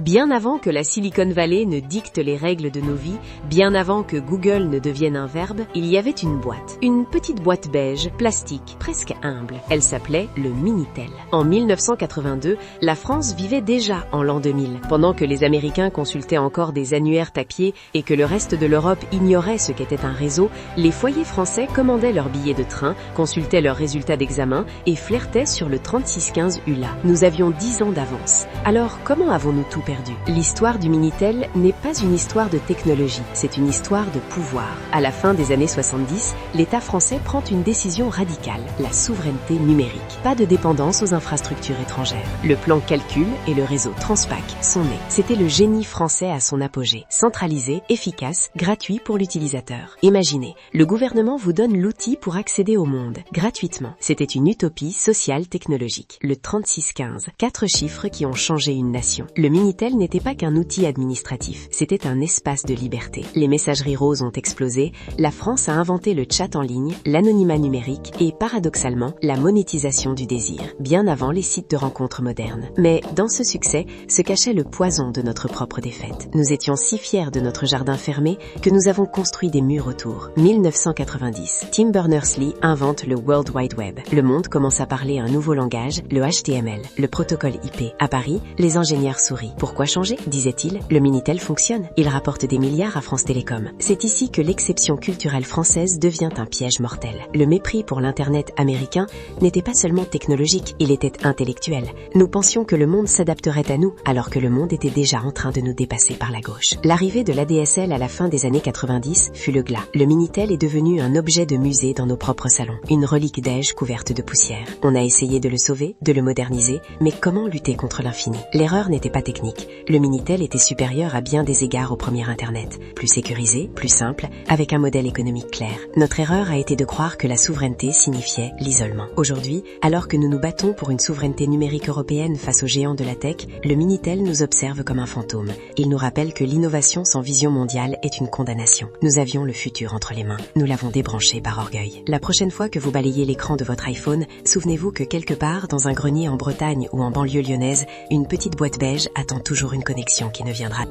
Bien avant que la Silicon Valley ne dicte les règles de nos vies, bien avant que Google ne devienne un verbe, il y avait une boîte. Une petite boîte beige, plastique, presque humble. Elle s'appelait le Minitel. En 1982, la France vivait déjà en l'an 2000. Pendant que les Américains consultaient encore des annuaires papier et que le reste de l'Europe ignorait ce qu'était un réseau, les foyers français commandaient leurs billets de train, consultaient leurs résultats d'examen et flirtaient sur le 3615 ULA. Nous avions 10 ans d'avance. Alors, comment avons-nous tout perdu? L'histoire du Minitel n'est pas une histoire de technologie, c'est une histoire de pouvoir. À la fin des années 70, l'État français prend une décision radicale, la souveraineté numérique. Pas de dépendance aux infrastructures étrangères. Le plan Calcul et le réseau Transpac sont nés. C'était le génie français à son apogée. Centralisé, efficace, gratuit pour l'utilisateur. Imaginez, le gouvernement vous donne l'outil pour accéder au monde, gratuitement. C'était une utopie sociale technologique. Le 3615, 4 chiffres qui ont changé une nation. Le Minitel n'était pas qu'un outil administratif, c'était un espace de liberté. Les messageries roses ont explosé, la France a inventé le chat en ligne, l'anonymat numérique et, paradoxalement, la monétisation du désir, bien avant les sites de rencontres modernes. Mais dans ce succès se cachait le poison de notre propre défaite. Nous étions si fiers de notre jardin fermé que nous avons construit des murs autour. 1990, Tim Berners-Lee invente le World Wide Web. Le monde commence à parler un nouveau langage, le HTML, le protocole IP. À Paris, les ingénieurs sourient. Pourquoi changer, disait-il? Le Minitel fonctionne. Il rapporte des milliards à France Télécom. C'est ici que l'exception culturelle française devient un piège mortel. Le mépris pour l'Internet américain n'était pas seulement technologique, il était intellectuel. Nous pensions que le monde s'adapterait à nous, alors que le monde était déjà en train de nous dépasser par la gauche. L'arrivée de l'ADSL à la fin des années 90 fut le glas. Le Minitel est devenu un objet de musée dans nos propres salons. Une relique d'Ège couverte de poussière. On a essayé de le sauver, de le moderniser, mais comment lutter contre l'infini? L'erreur n'était pas technique. Le Minitel était supérieur à bien des égards au premier Internet. Plus sécurisé, plus simple, avec un modèle économique clair. Notre erreur a été de croire que la souveraineté signifiait l'isolement. Aujourd'hui, alors que nous nous battons pour une souveraineté numérique européenne face aux géants de la tech, le Minitel nous observe comme un fantôme. Il nous rappelle que l'innovation sans vision mondiale est une condamnation. Nous avions le futur entre les mains. Nous l'avons débranché par orgueil. La prochaine fois que vous balayez l'écran de votre iPhone, souvenez-vous que quelque part, dans un grenier en Bretagne ou en banlieue lyonnaise, une petite boîte beige attend toujours une connexion qui ne viendra